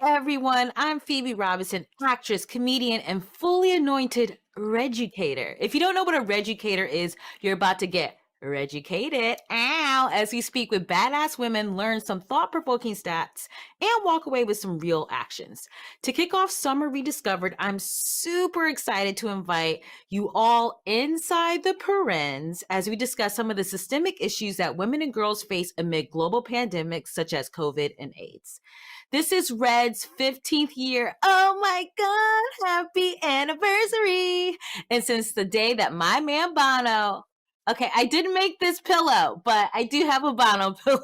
Everyone, I'm Phoebe Robinson, actress, comedian, and fully anointed reducator. If you don't know what a reducator is, you're about to get reducated. Ow! As we speak with badass women, learn some thought-provoking stats, and walk away with some real actions. To kick off Summer Rediscovered, I'm super excited to invite you all inside the parens as we discuss some of the systemic issues that women and girls face amid global pandemics such as COVID and AIDS. This is Red's 15th year. Oh my God, happy anniversary. And since the day that my man Bono, okay, I didn't make this pillow, but I do have a Bono pillow.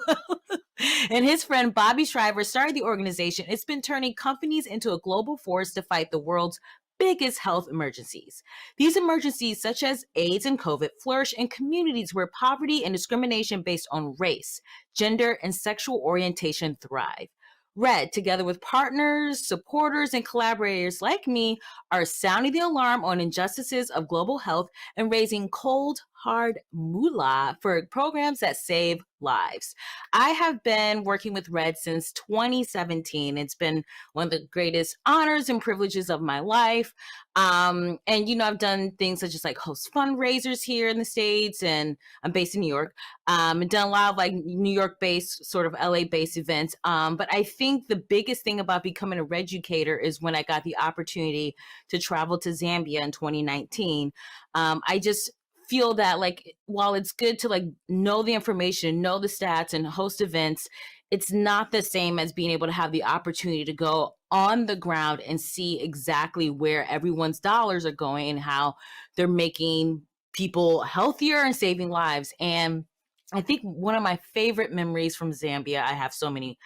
And his friend Bobby Shriver started the organization. It's been turning companies into a global force to fight the world's biggest health emergencies. These emergencies, such as AIDS and COVID, flourish in communities where poverty and discrimination based on race, gender, and sexual orientation thrive. Red, together with partners, supporters, and collaborators like me, are sounding the alarm on injustices of global health and raising cold, hard moolah for programs that save lives. I have been working with Red since 2017. It's been one of the greatest honors and privileges of my life. I've done things such as like host fundraisers here in the States, and I'm based in New York. And done a lot of like New York based, sort of LA based events. But I think the biggest thing about becoming a reducator is when I got the opportunity to travel to Zambia in 2019. I just feel that like while it's good to like know the information, know the stats, and host events, it's not the same as being able to have the opportunity to go on the ground and see exactly where everyone's dollars are going and how they're making people healthier and saving lives. And I think one of my favorite memories from Zambia, I have so many,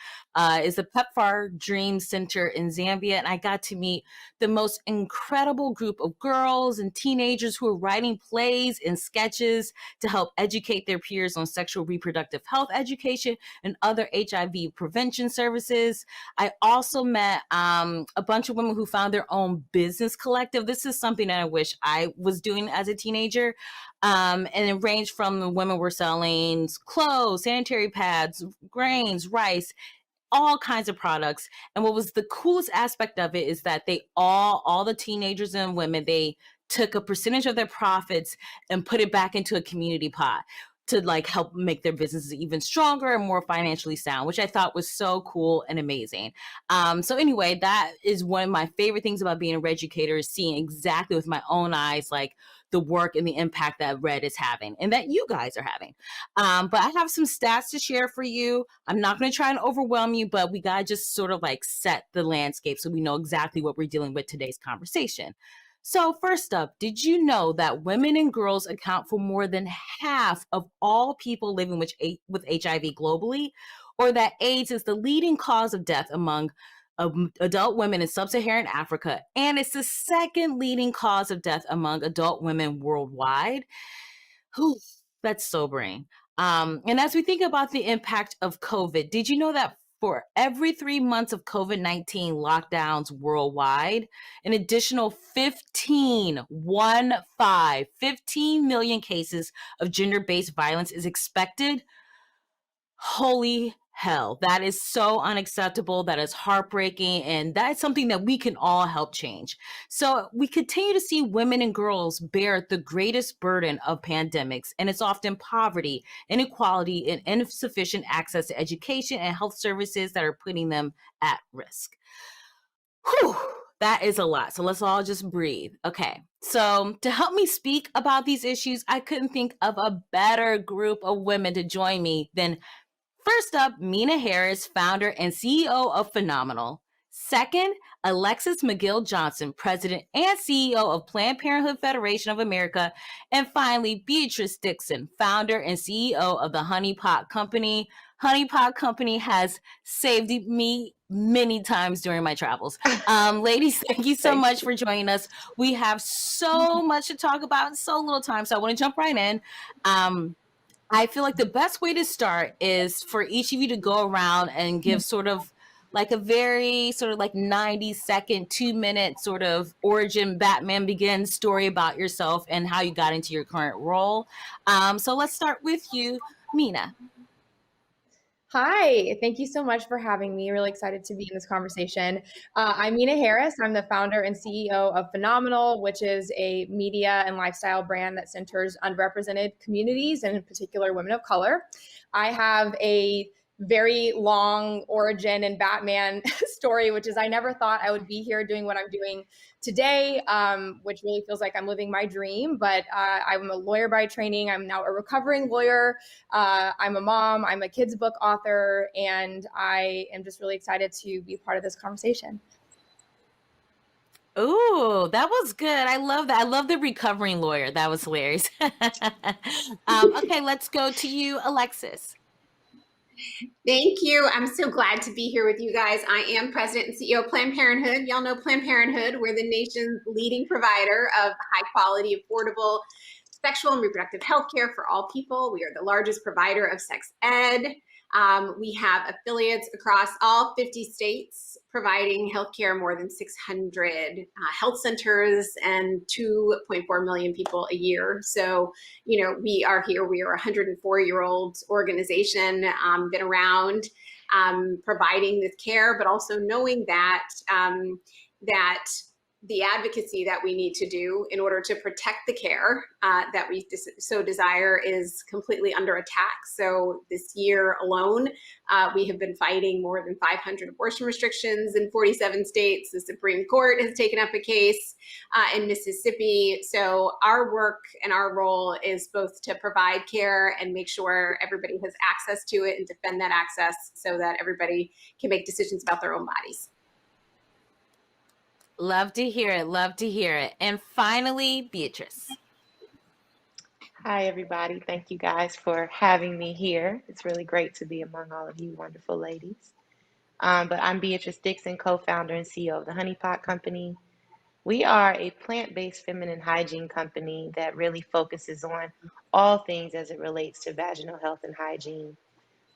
is the PEPFAR Dream Center in Zambia. And I got to meet the most incredible group of girls and teenagers who are writing plays and sketches to help educate their peers on sexual reproductive health education and other HIV prevention services. I also met a bunch of women who found their own business collective. This is something that I wish I was doing as a teenager. And it ranged from the women were selling clothes, sanitary pads, grains, rice, all kinds of products. And what was the coolest aspect of it is that they all the teenagers and women, they took a percentage of their profits and put it back into a community pot to like help make their businesses even stronger and more financially sound, which I thought was so cool and amazing. So anyway, that is one of my favorite things about being a reducator, is seeing exactly with my own eyes, like the work and the impact that Red is having and that you guys are having. But I have some stats to share for you. I'm not going to try and overwhelm you, but we got to just sort of like set the landscape so we know exactly what we're dealing with today's conversation. So first up, did you know that women and girls account for more than half of all people living with HIV globally, or that AIDS is the leading cause of death among adult women in sub-Saharan Africa, and it's the second leading cause of death among adult women worldwide? Whew, that's sobering. And as we think about the impact of COVID, did you know that for every 3 months of COVID-19 lockdowns worldwide, an additional 15 million cases of gender-based violence is expected? Holy hell, that is so unacceptable. That is heartbreaking. And that is something that we can all help change. So we continue to see women and girls bear the greatest burden of pandemics. And it's often poverty, inequality, and insufficient access to education and health services that are putting them at risk. Whew, that is a lot. So let's all just breathe. Okay. So to help me speak about these issues, I couldn't think of a better group of women to join me than, first up, Meena Harris, founder and CEO of Phenomenal. Second, Alexis McGill Johnson, president and CEO of Planned Parenthood Federation of America. And finally, Beatrice Dixon, founder and CEO of the Honey Pot Company. Honey Pot Company has saved me many times during my travels. Ladies, thank you so much for joining us. We have so much to talk about in so little time, so I want to jump right in. I feel like the best way to start is for each of you to go around and give sort of like a very sort of like 90-second, 2-minute sort of origin Batman Begins story about yourself and how you got into your current role. So let's start with you, Meena. Hi, thank you so much for having me. Really excited to be in this conversation. I'm Meena Harris. I'm the founder and CEO of Phenomenal, which is a media and lifestyle brand that centers underrepresented communities and in particular women of color. I have a very long origin and Batman story, which is I never thought I would be here doing what I'm doing today, which really feels like I'm living my dream. But I'm a lawyer by training. I'm now a recovering lawyer. I'm a mom, I'm a kids book author, and I am just really excited to be part of this conversation. Ooh, that was good. I love that. I love the recovering lawyer. That was hilarious. Okay, let's go to you, Alexis. Thank you. I'm so glad to be here with you guys. I am President and CEO of Planned Parenthood. Y'all know Planned Parenthood. We're the nation's leading provider of high quality, affordable sexual and reproductive health care for all people. We are the largest provider of sex ed. We have affiliates across all 50 states providing healthcare, more than 600 health centers and 2.4 million people a year. So, we are here. We are a 104-year-old organization, been around providing this care, but also knowing that the advocacy that we need to do in order to protect the care that we so desire is completely under attack. So this year alone, we have been fighting more than 500 abortion restrictions in 47 states. The Supreme Court has taken up a case in Mississippi. So our work and our role is both to provide care and make sure everybody has access to it and defend that access so that everybody can make decisions about their own bodies. Love to hear it. Love to hear it. And finally, Beatrice. Hi, everybody. Thank you guys for having me here. It's really great to be among all of you wonderful ladies. But I'm Beatrice Dixon, co-founder and CEO of the Honey Pot Company. We are a plant-based feminine hygiene company that really focuses on all things as it relates to vaginal health and hygiene.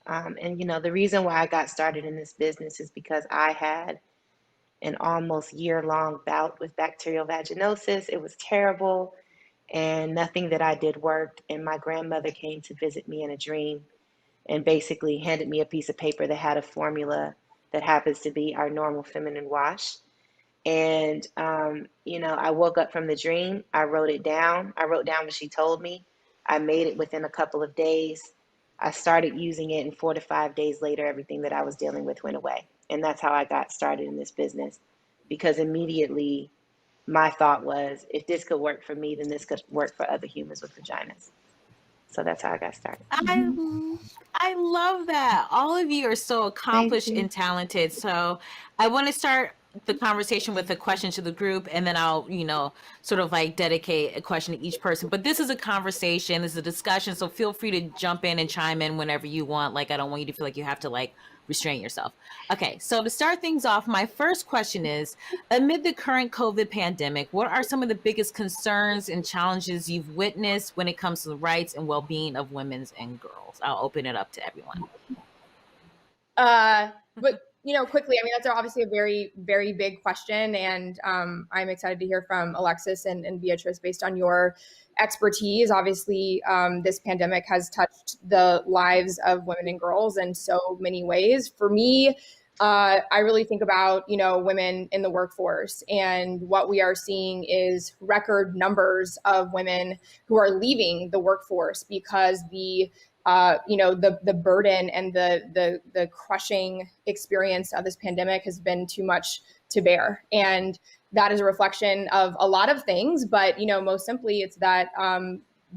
The reason why I got started in this business is because I had an almost year-long bout with bacterial vaginosis. It was terrible, and nothing that I did worked. And my grandmother came to visit me in a dream and basically handed me a piece of paper that had a formula that happens to be our normal feminine wash. And, I woke up from the dream. I wrote it down. I wrote down what she told me. I made it within a couple of days. I started using it, and 4 to 5 days later, everything that I was dealing with went away. And that's how I got started in this business, because immediately my thought was, if this could work for me, then this could work for other humans with vaginas. So that's how I got started. I love that. All of you are so Thank accomplished you. and talented. So I want to start the conversation with a question to the group, and then I'll, sort of like dedicate a question to each person. But this is a conversation, this is a discussion. So feel free to jump in and chime in whenever you want. Like, I don't want you to feel like you have to restrain yourself. Okay, so to start things off, my first question is, amid the current COVID pandemic, what are some of the biggest concerns and challenges you've witnessed when it comes to the rights and well-being of women and girls? I'll open it up to everyone. But quickly, I mean, that's obviously a very, very big question, and I'm excited to hear from Alexis and Beatrice based on your expertise. Obviously, this pandemic has touched the lives of women and girls in so many ways. For me, I really think about, women in the workforce, and what we are seeing is record numbers of women who are leaving the workforce because the burden and the crushing experience of this pandemic has been too much to bear. And that is a reflection of a lot of things, but, most simply it's that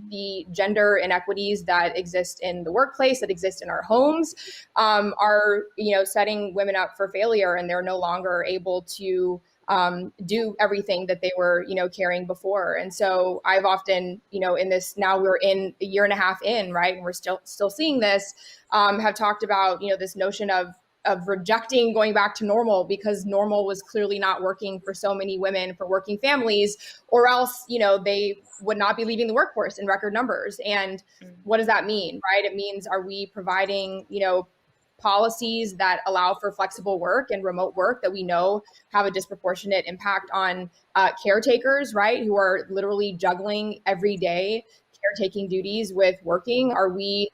the gender inequities that exist in the workplace, that exist in our homes, are, setting women up for failure, and they're no longer able to do everything that they were, carrying before. And so I've often, in this, now we're in a year and a half in, right, and we're still seeing this, have talked about, this notion of rejecting going back to normal, because normal was clearly not working for so many women, for working families, or else, they would not be leaving the workforce in record numbers. And what does that mean, right? It means, are we providing, policies that allow for flexible work and remote work that we know have a disproportionate impact on caretakers, right, who are literally juggling every day caretaking duties with working? Are we,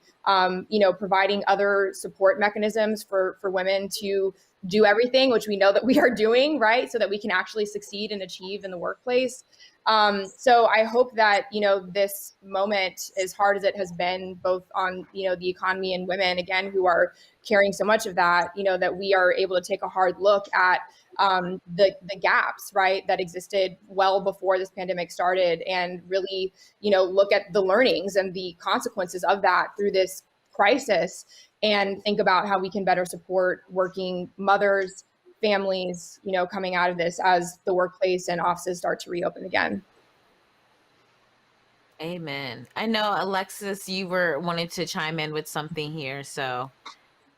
providing other support mechanisms for women to do everything, which we know that we are doing, right? So that we can actually succeed and achieve in the workplace. So I hope that, this moment, as hard as it has been, both on, the economy and women, again, who are carrying so much of that, that we are able to take a hard look at the gaps, right, that existed well before this pandemic started, and really, look at the learnings and the consequences of that through this crisis, and think about how we can better support working mothers, families, coming out of this as the workplace and offices start to reopen again. Amen. I know, Alexis, you were wanting to chime in with something here, so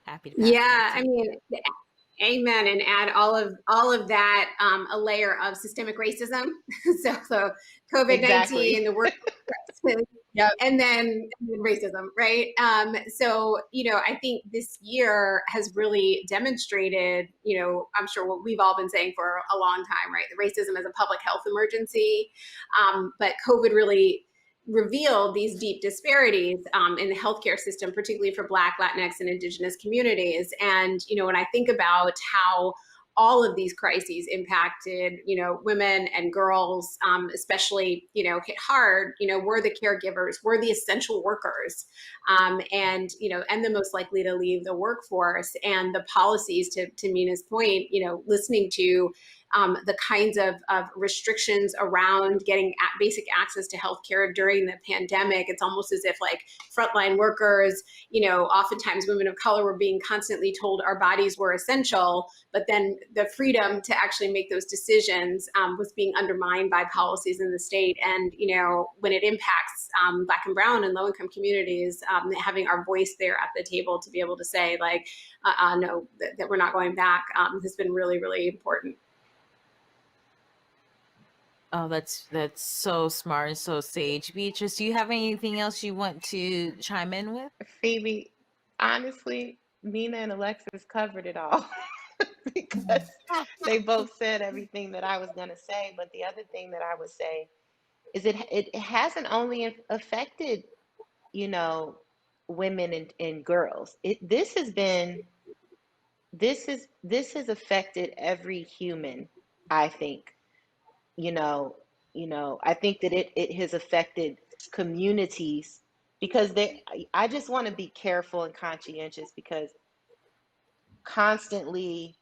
happy to pass it Yeah, back to I you. mean, amen, and add all of that, a layer of systemic racism. so COVID-19, Exactly. the workplace, Yep. and then racism, right? So I think this year has really demonstrated, I'm sure what we've all been saying for a long time, right? The racism is a public health emergency, but COVID really revealed these deep disparities in the healthcare system, particularly for Black, Latinx, and Indigenous communities. And, when I think about how all of these crises impacted, women and girls, especially, hit hard, we're the caregivers, we're the essential workers, and the most likely to leave the workforce. And the policies, to Meena's point, listening to the kinds of restrictions around getting basic access to healthcare during the pandemic. It's almost as if like frontline workers, oftentimes women of color were being constantly told our bodies were essential, but then the freedom to actually make those decisions was being undermined by policies in the state. And, when it impacts Black and brown and low income communities, having our voice there at the table to be able to say like, no, that we're not going back has been really, really important. Oh, that's so smart and so sage. Beatrice, do you have anything else you want to chime in with? Phoebe, honestly, Meena and Alexis covered it all because they both said everything that I was going to say. But the other thing that I would say is it hasn't only affected, women and girls. This has affected every human, I think. you know, I think that it has affected communities because I just want to be careful and conscientious because constantly,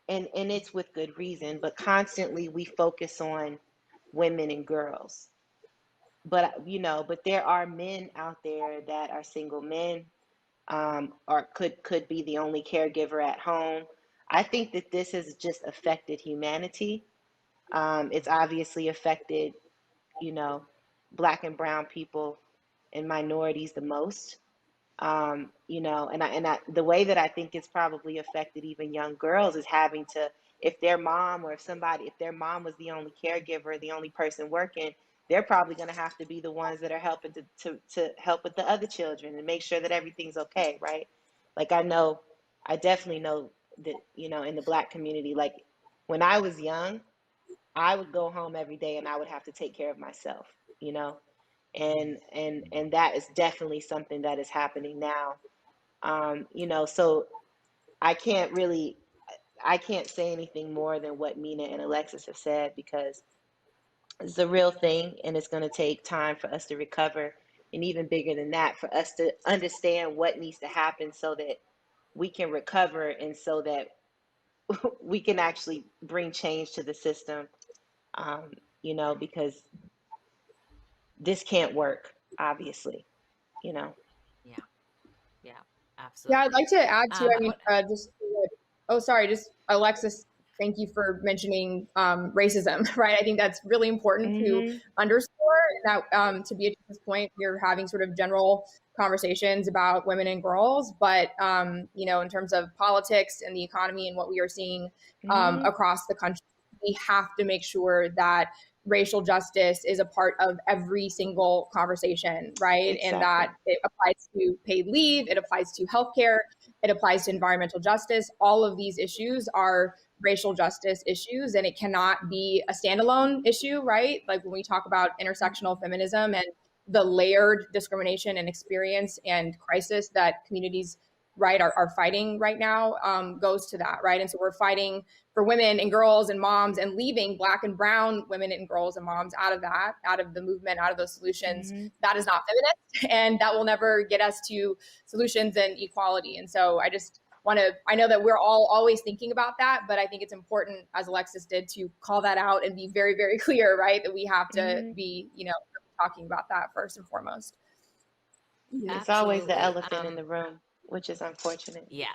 and it's with good reason, but constantly we focus on women and girls. But there are men out there that are single men, or could be the only caregiver at home. I think that this has just affected humanity. It's obviously affected, you know, Black and brown people and minorities the most. The way that I think it's probably affected even young girls is having to, if their mom or if their mom was the only caregiver, the only person working, they're probably going to have to be the ones that are helping to help with the other children and make sure that everything's okay, right? Like I definitely know that, in the Black community, like when I was young, I would go home every day and I would have to take care of myself, you know, and that is definitely something that is happening now. So I can't really, I can't say anything more than what Meena and Alexis have said because it's a real thing and it's going to take time for us to recover. And even bigger than that, for us to understand what needs to happen so that we can recover and so that we can actually bring change to the system, because this can't work, obviously, you know. Yeah, yeah, Yeah, I'd absolutely. like to add to, What? just Alexis, thank you for mentioning racism, right? I think that's really important to Mm-hmm. underscore that, to Beatrice's point, you're having sort of general conversations about women and girls, but, in terms of politics and the economy and what we are seeing Mm-hmm. across the country, we have to make sure that racial justice is a part of every single conversation, right? And Exactly. that it applies to paid leave, it applies to healthcare, it applies to environmental justice. All of these issues are racial justice issues, and it cannot be a standalone issue, right? Like when we talk about intersectional feminism and the layered discrimination and experience and crisis that communities, right, are fighting right now, goes to that, right? And so we're fighting for women and girls and moms, and leaving Black and brown women and girls and moms out of that, out of the movement, out of those solutions. Mm-hmm. That is not feminist, and that will never get us to solutions and equality. And so I know that we're all always thinking about that, but I think it's important, as Alexis did, to call that out and be very, very clear, right? That we have to be, talking about that first and foremost. It's always the Absolutely. elephant in the room, which is unfortunate. Yeah.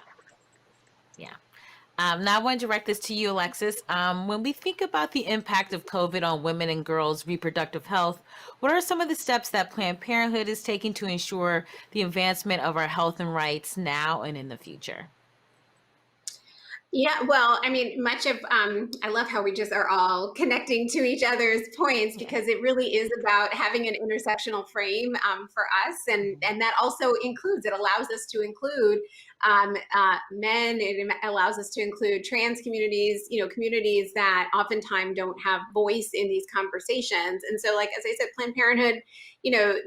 Now I want to direct this to you, Alexis. When we think about the impact of COVID on women and girls' reproductive health, what are some of the steps that Planned Parenthood is taking to ensure the advancement of our health and rights now and in the future? Yeah, well, I mean, much of, I love how we just are all connecting to each other's points, because it really is about having an intersectional frame for us. And that also includes, it allows us to include men, it allows us to include trans communities, communities that oftentimes don't have voice in these conversations. And so, like, as I said, Planned Parenthood,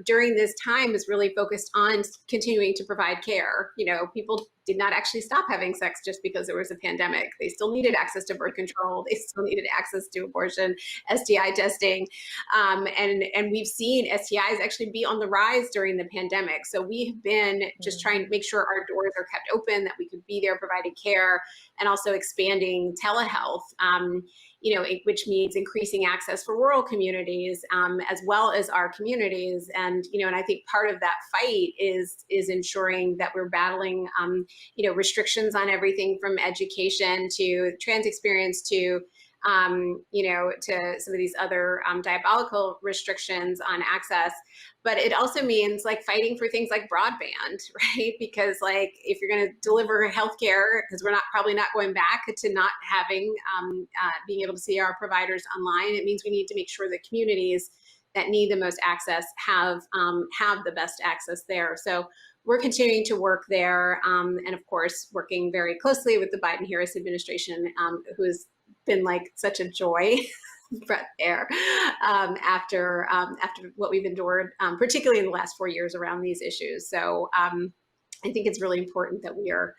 during this time is really focused on continuing to provide care. People did not actually stop having sex just because there was a pandemic. They still needed access to birth control. They still needed access to abortion, STI testing. And we've seen STIs actually be on the rise during the pandemic. So we have been just trying to make sure our doors are kept open, that we could be there providing care, and also expanding telehealth, which means increasing access for rural communities, as well as our communities. And I think part of that fight is ensuring that we're battling restrictions on everything from education to trans experience to to some of these other diabolical restrictions on access. But it also means like fighting for things like broadband, right? Because like if you're going to deliver healthcare, because we're probably not going back to not having being able to see our providers online, it means we need to make sure that communities that need the most access have the best access there. So we're continuing to work there, and of course working very closely with the Biden-Harris administration, who has been like such a joy breath there after what we've endured, particularly in the last 4 years around these issues. So I think it's really important that we are,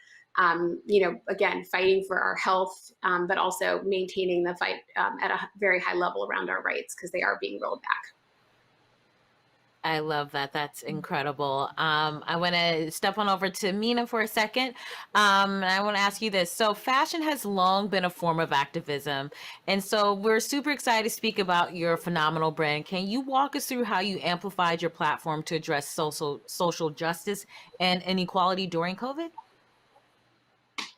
again, fighting for our health, but also maintaining the fight at a very high level around our rights, because they are being rolled back. I love that. That's incredible. I want to step on over to Meena for a second. And I want to ask you this. So fashion has long been a form of activism. And so we're super excited to speak about your phenomenal brand. Can you walk us through how you amplified your platform to address social justice and inequality during COVID?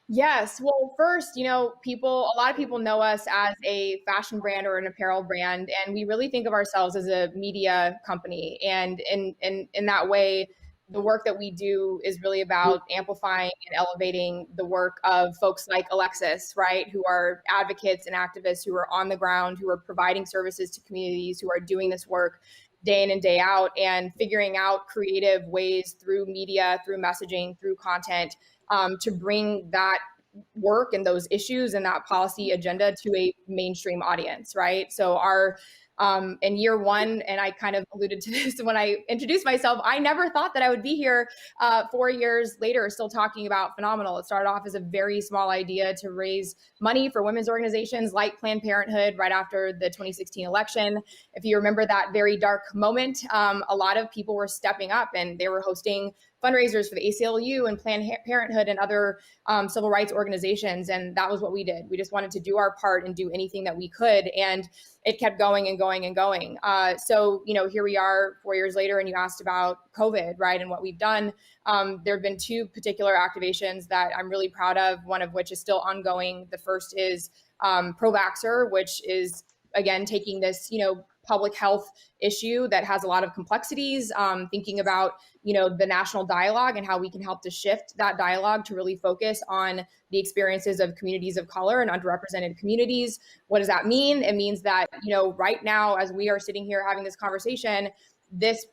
Yes. Well, first, a lot of people know us as a fashion brand or an apparel brand, and we really think of ourselves as a media company. And in that way, the work that we do is really about amplifying and elevating the work of folks like Alexis, right, who are advocates and activists who are on the ground, who are providing services to communities, who are doing this work day in and day out, and figuring out creative ways through media, through messaging, through content, to bring that work and those issues and that policy agenda to a mainstream audience, right? So our in year one, and I kind of alluded to this when I introduced myself, I never thought that I would be here 4 years later still talking about Phenomenal. It started off as a very small idea to raise money for women's organizations like Planned Parenthood right after the 2016 election. If you remember that very dark moment, a lot of people were stepping up and they were hosting fundraisers for the ACLU and Planned Parenthood and other civil rights organizations. And that was what we did. We just wanted to do our part and do anything that we could. And it kept going and going and going. So, here we are 4 years later, and you asked about COVID, right? And what we've done. There have been two particular activations that I'm really proud of, one of which is still ongoing. The first is Pro-Vaxxer, which is, again, taking this, public health issue that has a lot of complexities, thinking about, the national dialogue and how we can help to shift that dialogue to really focus on the experiences of communities of color and underrepresented communities. What does that mean? It means that, right now, as we are sitting here having this conversation, this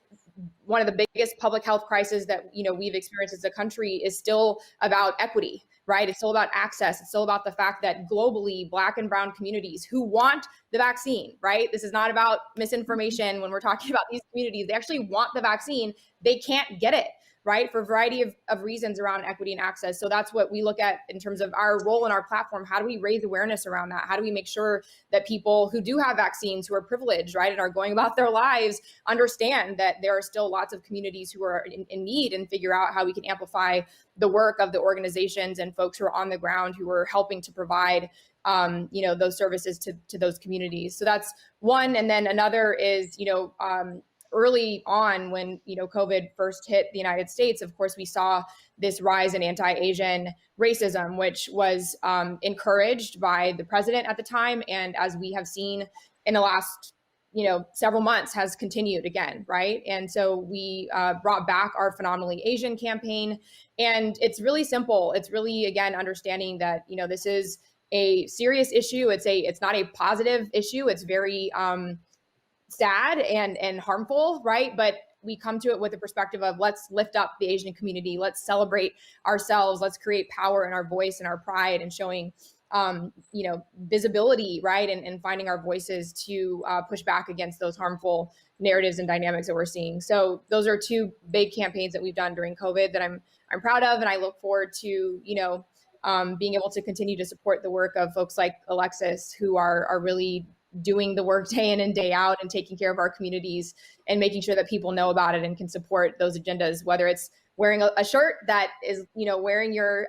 one of the biggest public health crises that, we've experienced as a country is still about equity, right? It's still about access. It's still about the fact that globally, Black and brown communities who want the vaccine, right? This is not about misinformation when we're talking about these communities. They actually want the vaccine. They can't get it, right? For a variety of reasons around equity and access. So that's what we look at in terms of our role in our platform. How do we raise awareness around that? How do we make sure that people who do have vaccines, who are privileged, right, and are going about their lives, understand that there are still lots of communities who are in need, and figure out how we can amplify the work of the organizations and folks who are on the ground who are helping to provide those services to those communities. So that's one. And then another is, early on when, COVID first hit the United States, of course, we saw this rise in anti-Asian racism, which was encouraged by the president at the time. And as we have seen in the last several months, has continued again, right? And so we brought back our Phenomenally Asian campaign. And it's really simple. It's really, again, understanding that, this is a serious issue. It's not a positive issue. It's very sad and harmful, right? But we come to it with the perspective of, let's lift up the Asian community. Let's celebrate ourselves. Let's create power in our voice and our pride, and showing visibility, right? And finding our voices to push back against those harmful narratives and dynamics that we're seeing. So those are two big campaigns that we've done during COVID that I'm proud of. And I look forward to, being able to continue to support the work of folks like Alexis, who are really doing the work day in and day out and taking care of our communities and making sure that people know about it and can support those agendas, whether it's wearing a shirt that is, wearing your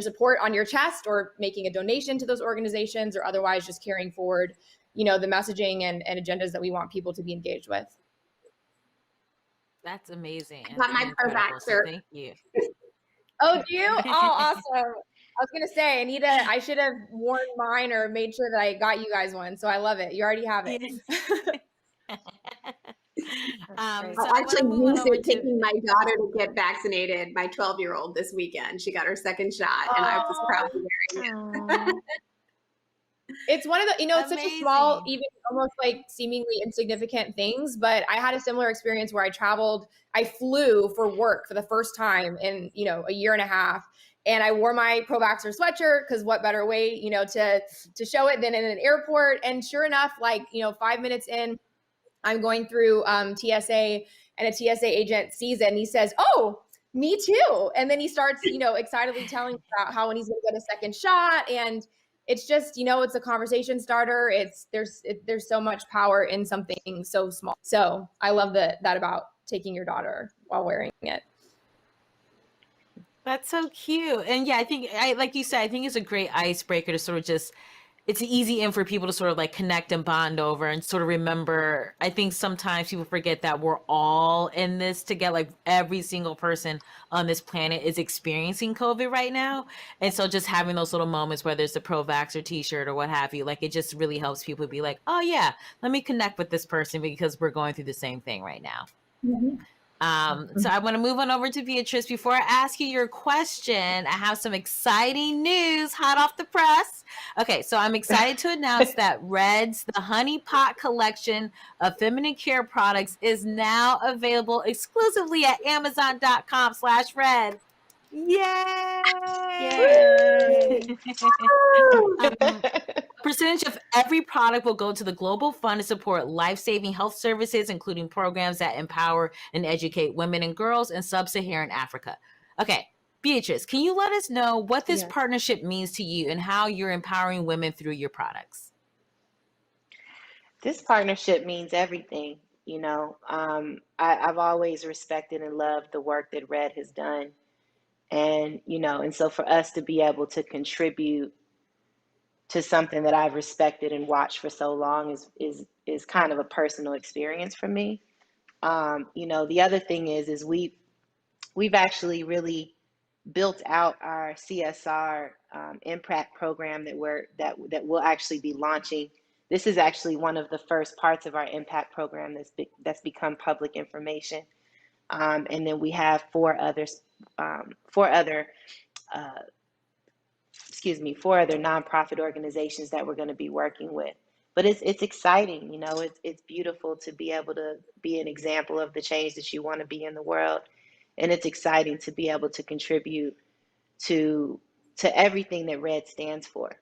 support on your chest, or making a donation to those organizations, or otherwise just carrying forward, the messaging and agendas that we want people to be engaged with. That's amazing. Got my Incredible. So shirt. thank you. Oh, do you? Oh, awesome. I was gonna say, I should have worn mine or made sure that I got you guys one. So I love it. You already have it. I So I actually want to move on used over it taking my daughter to get vaccinated, my 12-year-old this weekend. She got her second shot, and I was proudly wearing it. It's one of the, it's such a small, Amazing. even almost like seemingly insignificant things, but I had a similar experience where I flew for work for the first time in, a year and a half. And I wore my pro-vaxxer sweatshirt, because what better way, to show it than in an airport. And sure enough, 5 minutes in, I'm going through TSA, and a TSA agent sees it and he says, "Oh, me too." And then he starts, excitedly telling me about how when he's going to get a second shot. And it's just, it's a conversation starter. There's so much power in something so small. So I love that about taking your daughter while wearing it. That's so cute. And yeah, like you said, I think it's a great icebreaker to sort of just, it's easy in for people to sort of like connect and bond over and sort of remember. I think sometimes people forget that we're all in this together. Like every single person on this planet is experiencing COVID right now. And so just having those little moments, whether it's a pro-vaxxer t-shirt or what have you, like it just really helps people be like, oh yeah, let me connect with this person because we're going through the same thing right now. Mm-hmm. So I want to move on over to Beatrice. Before I ask you your question, I have some exciting news hot off the press. Okay, so I'm excited to announce that Red's The Honey Pot collection of feminine care products is now available exclusively at Amazon.com/Red. Yay! Yay! Percentage of every product will go to the Global Fund to support life-saving health services, including programs that empower and educate women and girls in sub-Saharan Africa. Okay, Beatrice, can you let us know what this partnership means to you and how you're empowering women through your products? This partnership means everything. I've always respected and loved the work that Red has done. And, and so for us to be able to contribute to something that I've respected and watched for so long is kind of a personal experience for me. The other thing is we've actually really built out our CSR impact program that we'll actually be launching. This is actually one of the first parts of our impact program that's become public information. And then we have four other nonprofit organizations that we're going to be working with. But it's exciting, it's beautiful to be able to be an example of the change that you want to be in the world. And it's exciting to be able to contribute to everything that Red stands for,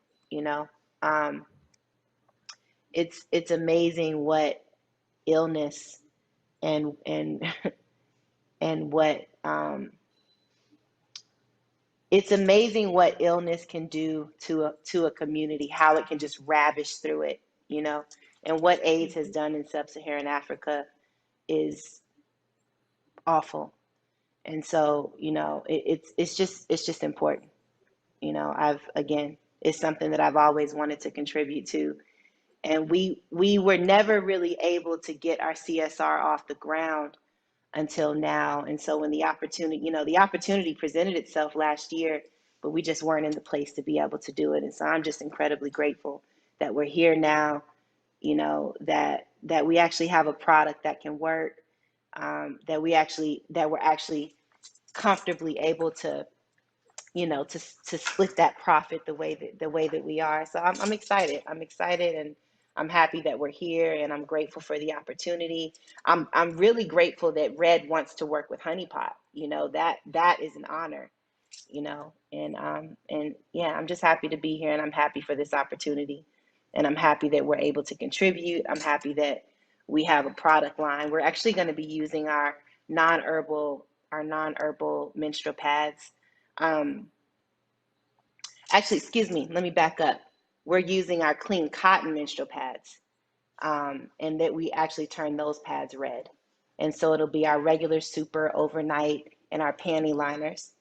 it's amazing what illness and and what it's amazing what illness can do to a community, how it can just ravish through it, you know. And what AIDS has done in sub-Saharan Africa is awful. And so, you know, it's just important. You know, again, it's something that I've always wanted to contribute to. And we were never really able to get our CSR off the ground until now. And so when the opportunity presented itself last year, but we just weren't in the place to be able to do it. And so I'm just incredibly grateful that we're here now, you know, that we actually have a product that can work, that we're actually comfortably able to, you know, to split that profit the way that we are. So I'm excited. I'm excited, and I'm happy that we're here, and I'm grateful for the opportunity. I'm really grateful that Red wants to work with Honey Pot. You know, that is an honor, you know, and yeah, I'm just happy to be here, and I'm happy for this opportunity, and I'm happy that we're able to contribute. I'm happy that we have a product line. We're actually going to be using our non-herbal menstrual pads. Um, Actually, excuse me, let me back up. We're using our clean cotton menstrual pads, and that we actually turn those pads red. And so it'll be our regular super overnight and our panty liners.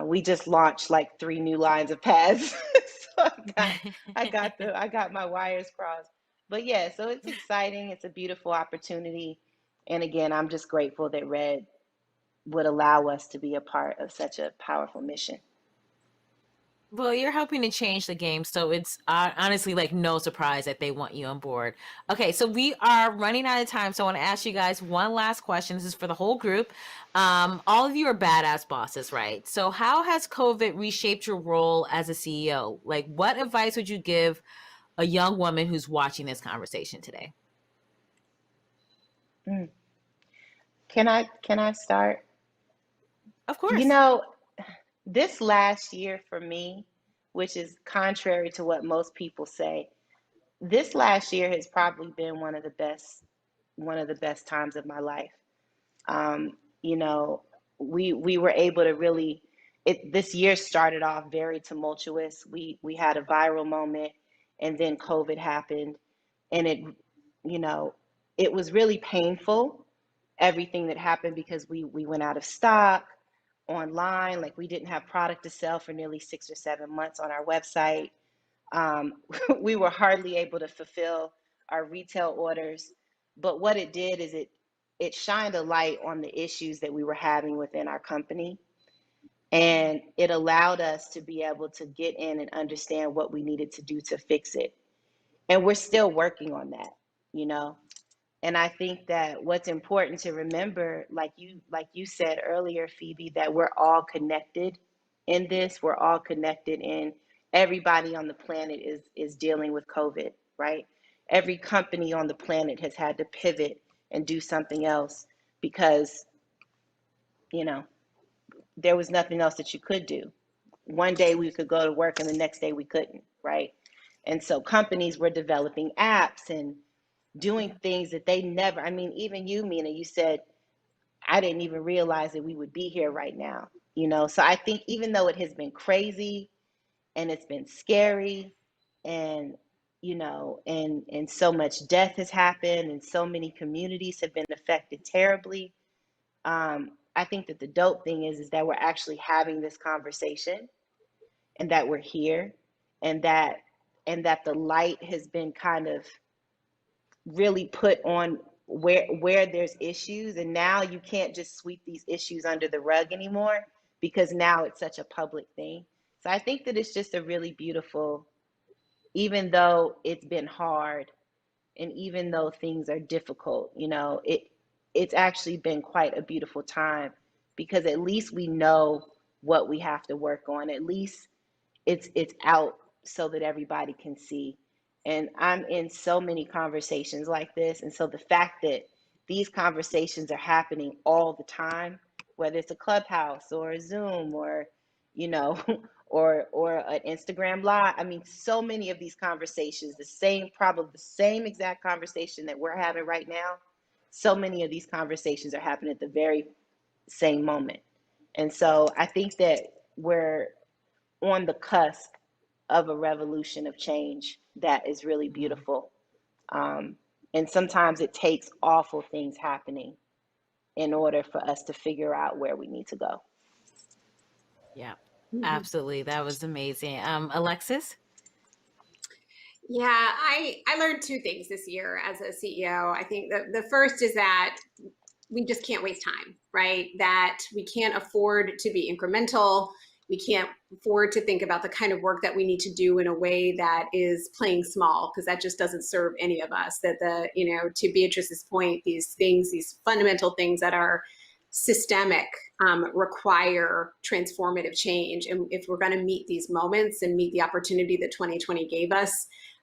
We just launched like 3 new lines of pads. So I got my wires crossed. But yeah, so it's exciting. It's a beautiful opportunity. And again, I'm just grateful that Red would allow us to be a part of such a powerful mission. Well, you're helping to change the game, so it's honestly like no surprise that they want you on board. Okay, so we are running out of time, so I want to ask you guys one last question. This is for the whole group. All of you are badass bosses, right? So how has COVID reshaped your role as a CEO? Like, what advice would you give a young woman who's watching this conversation today? Mm. Can I start? Of You course. know, this last year for me, which is contrary to what most people say, this last year has probably been one of the best times of my life. You know, we were able to really this year started off very tumultuous. We had a viral moment, and then COVID happened, and you know, it was really painful, everything that happened, because we went out of stock online. Like, we didn't have product to sell for nearly 6 or 7 months on our website. um, we were hardly able to fulfill our retail orders. But what it did is it shined a light on the issues that we were having within our company, and it allowed us to be able to get in and understand what we needed to do to fix it. And we're still working on that, you know. And I think that what's important to remember, like you said earlier, Phoebe, that we're all connected in this. We're all connected, and everybody on the planet is dealing with COVID, right? Every company on the planet has had to pivot and do something else because, you know, there was nothing else that you could do. One day we could go to work and the next day we couldn't, right? And so companies were developing apps and doing things that they never, I mean, even you, Meena, you said, I didn't even realize that we would be here right now, you know? So I think even though it has been crazy and it's been scary, and, you know, and so much death has happened and so many communities have been affected terribly, I think that the dope thing is that we're actually having this conversation, and that we're here, and that the light has been kind of really put on where there's issues, and now you can't just sweep these issues under the rug anymore, because now it's such a public thing. So I think that it's just a really beautiful, even though it's been hard, and even though things are difficult, you know, it's actually been quite a beautiful time, because at least we know what we have to work on. At least it's out so that everybody can see. And I'm in so many conversations like this, and so the fact that these conversations are happening all the time, whether it's a Clubhouse or a Zoom or, you know, or an Instagram live. I mean, so many of these conversations, probably the same exact conversation that we're having right now, so many of these conversations are happening at the very same moment. And so I think that we're on the cusp of a revolution of change that is really beautiful. And sometimes it takes awful things happening in order for us to figure out where we need to go. Yeah, absolutely. That was amazing. Alexis? Yeah, I learned two things this year as a CEO. I think the first is that we just can't waste time, right? That we can't afford to be incremental. We can't afford to think about the kind of work that we need to do in a way that is playing small, because that just doesn't serve any of us. That to Beatrice's point, these things, these fundamental things that are systemic require transformative change. And if we're going to meet these moments and meet the opportunity that 2020 gave us,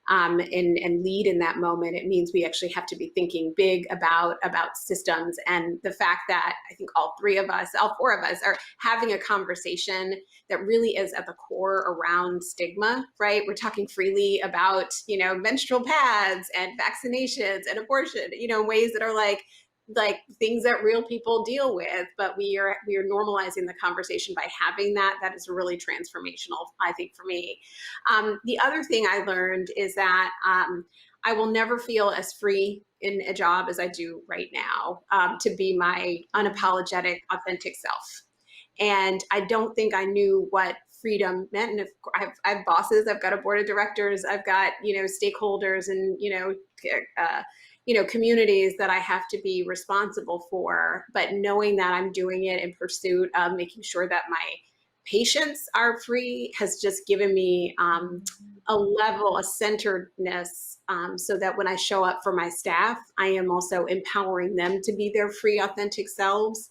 and lead in that moment, it means we actually have to be thinking big about systems. And the fact that I think all four of us are having a conversation that really is at the core around stigma, right? We're talking freely about, menstrual pads and vaccinations and abortion, ways that are like things that real people deal with, but we are normalizing the conversation by having that. That is really transformational, I think, for me. The other thing I learned is that I will never feel as free in a job as I do right now, to be my unapologetic, authentic self. And I don't think I knew what freedom meant. And if I have bosses, I've got a board of directors, I've got, stakeholders and, communities that I have to be responsible for, but knowing that I'm doing it in pursuit of making sure that my patients are free has just given me a level of centeredness, so that when I show up for my staff, I am also empowering them to be their free, authentic selves.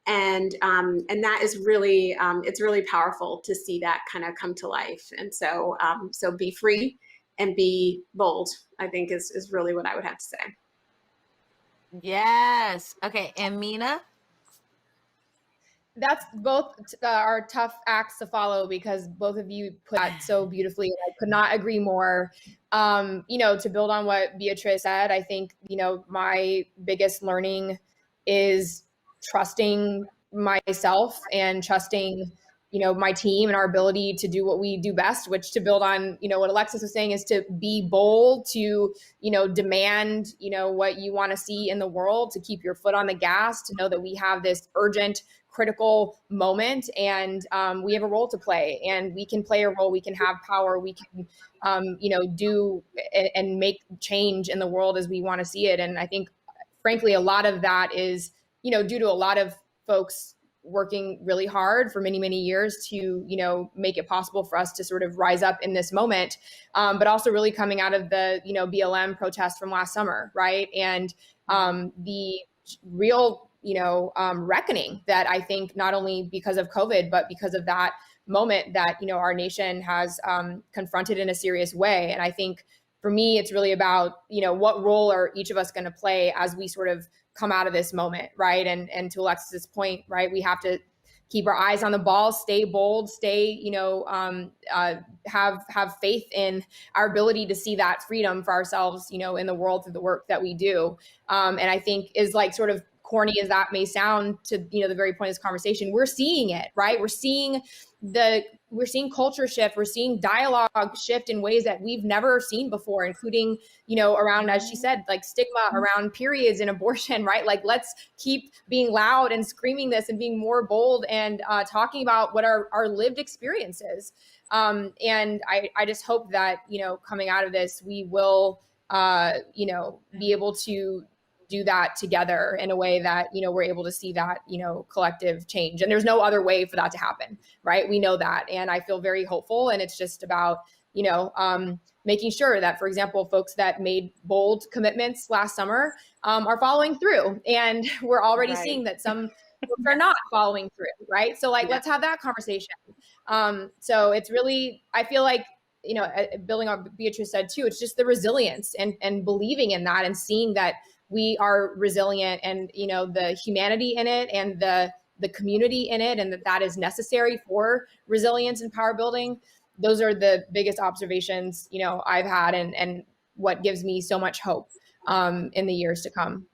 And that is really, it's really powerful to see that kind of come to life. And so, be free and be bold, I think is really what I would have to say. Yes. Okay. And Meena? That's both are tough acts to follow, because both of you put that so beautifully. I could not agree more. To build on what Beatrice said, I think, my biggest learning is trusting myself and trusting, my team and our ability to do what we do best, which, to build on, what Alexis was saying, is to be bold, to, demand, what you want to see in the world, to keep your foot on the gas, to know that we have this urgent, critical moment, and we have a role to play, and we can play a role, we can have power, we can do and make change in the world as we want to see it. And I think, frankly, a lot of that is due to a lot of folks working really hard for many, many years to make it possible for us to sort of rise up in this moment, but also really coming out of the BLM protest from last summer, right? And the real reckoning that I think, not only because of COVID, but because of that moment that, our nation has confronted in a serious way. And I think, for me, it's really about, what role are each of us going to play as we sort of come out of this moment, right? And to Alexis's point, right, we have to keep our eyes on the ball, stay bold, stay, have faith in our ability to see that freedom for ourselves, in the world through the work that we do. And I think, is like, sort of corny as that may sound, to the very point of this conversation, we're seeing it, right? We're seeing culture shift, we're seeing dialogue shift in ways that we've never seen before, including around, as she said, like stigma around periods and abortion, right? Like, let's keep being loud and screaming this and being more bold and talking about what our lived experience is. And I just hope that coming out of this, we will be able to do that together in a way that, we're able to see that, collective change. And there's no other way for that to happen, right? We know that. And I feel very hopeful. And it's just about, making sure that, for example, folks that made bold commitments last summer are following through. And we're already seeing that some folks are not following through, right? So let's have that conversation. So it's really, I feel like, building on what Beatrice said too, it's just the resilience and believing in that and seeing that we are resilient, and the humanity in it, and the the community in it, and that is necessary for resilience and power building. Those are the biggest observations, I've had, and what gives me so much hope in the years to come.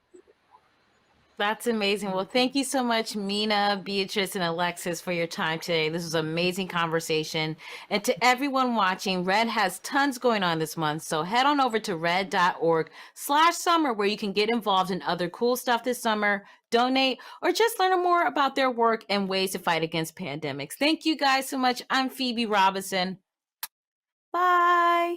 That's amazing. Well, thank you so much, Meena, Beatrice, and Alexis, for your time today. This was an amazing conversation. And to everyone watching, RED has tons going on this month. So head on over to red.org/summer, where you can get involved in other cool stuff this summer, donate, or just learn more about their work and ways to fight against pandemics. Thank you guys so much. I'm Phoebe Robinson. Bye.